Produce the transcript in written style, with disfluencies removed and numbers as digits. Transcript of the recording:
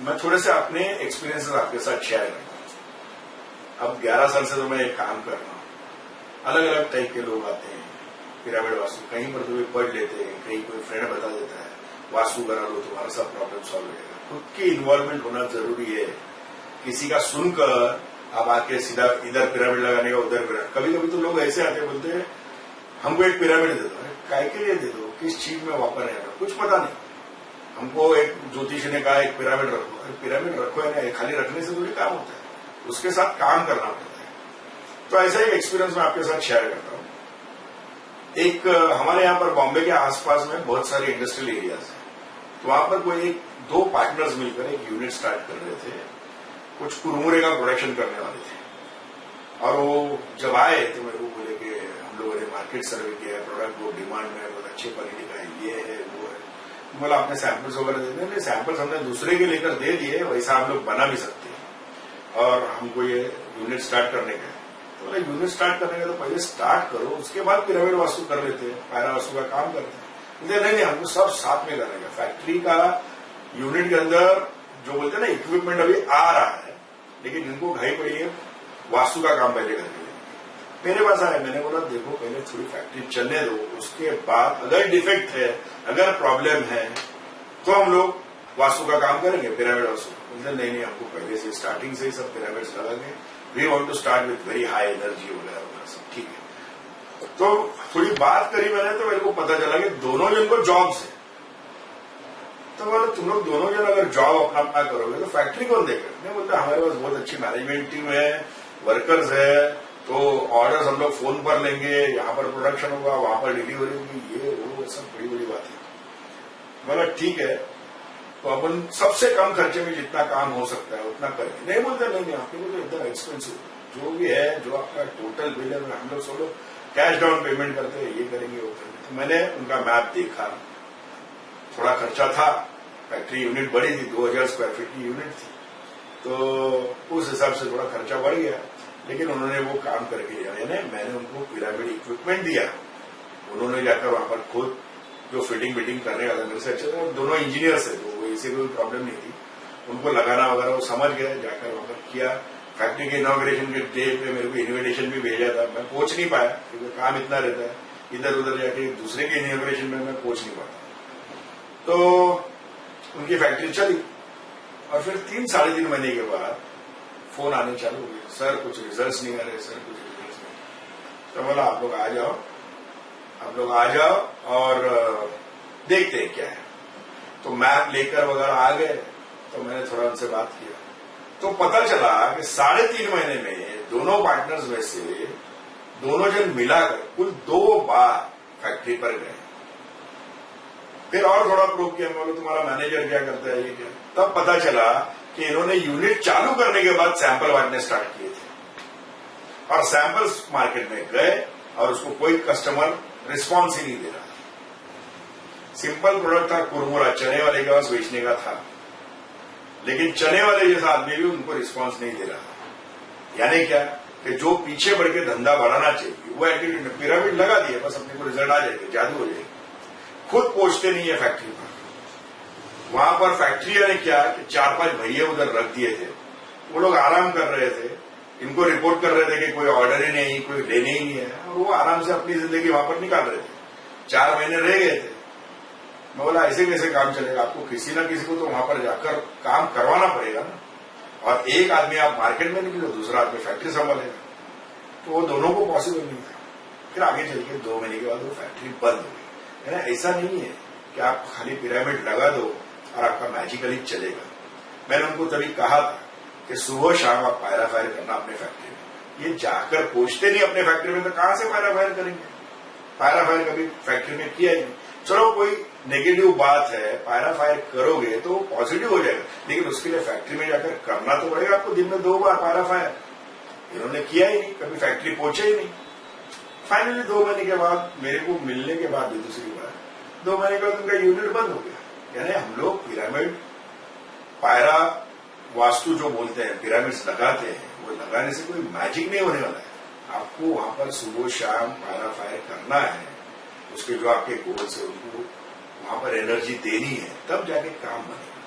मैं थोड़े से अपने एक्सपीरियंसेस आपके साथ शेयर करता हूँ। अब 11 साल से तो मैं एक काम कर रहा हूँ। अलग अलग टाइप के लोग आते हैं पिरामिड वास्तु, कहीं पर तो वे पढ़ लेते हैं, कहीं कोई फ्रेंड बता देता है वास्तु करा लो तुम्हारा सब प्रॉब्लम सॉल्व हो जाएगा। खुद की इन्वॉल्वमेंट होना जरूरी है। किसी का सुनकर आप आके सीधा इधर पिरामिड लगाने का उधर पिरामिड, कभी कभी तो लोग ऐसे आते बोलते हैं हमको एक पिरामिड दे दो। काय के लिए दे दो, किस चीज में वापर है, कुछ पता नहीं। हमको एक ज्योतिषी ने कहा एक पिरामिड रखो, पिरामिड रखो है ना, खाली रखने से थोड़ी काम होता है, उसके साथ काम करना पड़ता है। तो ऐसा ही एक्सपीरियंस मैं आपके साथ शेयर करता हूँ। एक हमारे यहाँ पर बॉम्बे के आसपास में बहुत सारे इंडस्ट्रियल एरियाज हैं, तो वहां पर कोई दो पार्टनर्स मिलकर एक यूनिट स्टार्ट कर रहे थे, कुछ कुरमुरे का प्रोडक्शन करने वाले थे। और वो जब आए तो मेरे को बोले कि हम लोगों ने मार्केट सर्वे किया है, प्रोडक्ट बहुत डिमांड में है, बहुत अच्छी क्वालिटी का है, ये है वो है। बोला आपने सैंपल्स वगैरह दे दिए? सैंपल्स हमने दूसरे के लेकर दे दिए, वैसा हम लोग बना भी सकते हैं और हमको ये यूनिट स्टार्ट करने का है। तो बोला यूनिट स्टार्ट करने का तो पहले स्टार्ट करो, उसके बाद पिरामिड वास्तु कर लेते हैं, पायरा वास्तु का काम करते हैं। नहीं, हमको सब साथ में करने का। फैक्ट्री का यूनिट के अंदर जो बोलते हैं ना इक्विपमेंट अभी आ रहा है, लेकिन इनको घाई पड़ी है वास्तु का काम पहले करके। मेरे पास आया, मैंने बोला देखो पहले थोड़ी फैक्ट्री चलने दो, उसके बाद अगर डिफेक्ट है, अगर प्रॉब्लम है तो हम लोग वास्तु का काम करेंगे, पिरामिड वास्तु। नहीं, हमको पहले से स्टार्टिंग से ही सब पिरामिड्स लगा के we want to start with very high energy वगैरह सब। ठीक है, तो थोड़ी बात करी मैंने, तो मेरे को पता चला कि दोनों जन को जॉब्स है। तो बोले तुम लोग दोनों जन अगर जॉब अपना अपना करोगे तो फैक्ट्री कौन देगा? मैं बोलता हमारे पास बहुत अच्छी मैनेजमेंट टीम है, वर्कर्स है, तो ऑर्डर्स हम लोग फोन पर लेंगे, यहाँ पर प्रोडक्शन होगा, वहां पर डिलीवरी होगी, ये वो सब बड़ी बड़ी बात है। बोला ठीक है, तो अपन सबसे कम खर्चे में जितना काम हो सकता है उतना करेंगे। नहीं बोलते नहीं आपके को तो एकदम एक्सपेंसिव जो भी है, जो आपका टोटल बिल है, हम लोग सब लोग कैश डाउन पेमेंट करते हैं, ये करेंगे वो करेंगे। तो मैंने उनका मैप देखा, थोड़ा खर्चा था, फैक्ट्री यूनिट बड़ी थी, 2000 स्क्वायर फीट की यूनिट थी, तो उस हिसाब से थोड़ा खर्चा बढ़ गया, लेकिन उन्होंने वो काम करके दिया। मैंने उनको पिरामिड इक्विपमेंट दिया, उन्होंने जाकर वहां पर खुद जो फिटिंग विटिंग करने वाला मेरे से अच्छा था, दोनों इंजीनियर्स है, तो इसे कोई प्रॉब्लम नहीं थी, उनको लगाना वगैरह वो समझ गए, जाकर वहां पर किया। फैक्ट्री के इनॉग्रेशन के डे पे मेरे को इन्विटेशन भी भेजा था, मैं पहुंच नहीं पाया क्योंकि काम इतना रहता है, इधर उधर जाके दूसरे के इनॉग्रेशन में मैं पहुंच नहीं पाता। तो उनकी फैक्ट्री चली और फिर 3-3.5 महीने के बाद फोन आने चालू हो गए, सर कुछ रिजल्ट्स नहीं आ रहे, सर कुछ रिजल्ट्स नहीं। तो बोला आप लोग आ जाओ और देखते हैं क्या है। तो मैप लेकर वगैरह आ गए, तो मैंने थोड़ा उनसे बात किया, तो पता चला कि 3.5 महीने में दोनों पार्टनर्स में से दोनों जन मिलाकर कुल 2 बार फैक्ट्री पर गए। फिर और थोड़ा प्रूव किया, बोलो तुम्हारा मैनेजर क्या करता है, ये क्या। तब पता चला कि इन्होंने यूनिट चालू करने के बाद सैंपल बांटने स्टार्ट किए थे और सैंपल्स मार्केट में गए और उसको कोई कस्टमर रिस्पॉन्स ही नहीं दे रहा। सिंपल प्रोडक्ट था, कुरमुरा चने वाले के पास बेचने का था, लेकिन चने वाले जैसा आदमी भी उनको रिस्पॉन्स नहीं दे रहा। यानी क्या कि जो पीछे बढ़ के धंधा बढ़ाना चाहिए वो एटीट्यूड, पिरामिड लगा दिए, बस अपने को रिजल्ट आ जाएगा, जादू हो जाएगा, खुद पहुंचते नहीं है फैक्ट्री पर। वहां पर फैक्ट्री ने क्या कि 4-5 भैया उधर रख दिए थे, वो लोग आराम कर रहे थे, इनको रिपोर्ट कर रहे थे कि कोई ऑर्डर ही नहीं, कोई लेने ही नहीं है, और वो आराम से अपनी जिंदगी वहां पर निकाल रहे थे। 4 महीने रह गए थे। मैं बोला ऐसे कैसे काम चलेगा, आपको किसी ना किसी को तो वहां पर जाकर काम करवाना पड़ेगा ना, और एक आदमी आप मार्केट में निकले, दूसरा आदमी फैक्ट्री संभालेगा, तो वो दोनों को पॉसिबल नहीं था। फिर आगे चल के 2 महीने के बाद वो फैक्ट्री बंद हो गई। ऐसा नहीं है कि आप खाली पिरामिड लगा दो और आपका मैजिकली चलेगा। मैंने उनको तभी कहा था कि सुबह शाम आप पायरा फायर करना अपने फैक्ट्री में। ये जाकर पहुंचते नहीं अपने फैक्ट्री में, तो कहां से पायरा फायर करेंगे? पायरा फायर कभी फैक्ट्री में किया ही नहीं। चलो कोई नेगेटिव बात है, पायरा फायर करोगे तो पॉजिटिव हो जाएगा, लेकिन उसके लिए फैक्ट्री में जाकर करना तो पड़ेगा आपको, दिन में 2 बार पायरा फायर। इन्होंने किया ही नहीं, कभी फैक्ट्री पहुंचे ही नहीं। फाइनली 2 महीने के बाद मेरे को मिलने के बाद भी दूसरी बार 2 महीने के बाद उनका यूनिट बंद हो गया। यानी हम लोग पिरामिड पायरा वास्तु जो बोलते हैं, पिरामिड्स लगाते हैं, वो लगाने से कोई मैजिक नहीं होने वाला है। आपको वहां पर सुबह शाम पायरा फायर करना है, उसके जो आपके गोल्स है उनको वहां पर एनर्जी देनी है, तब जाके काम बनेगा।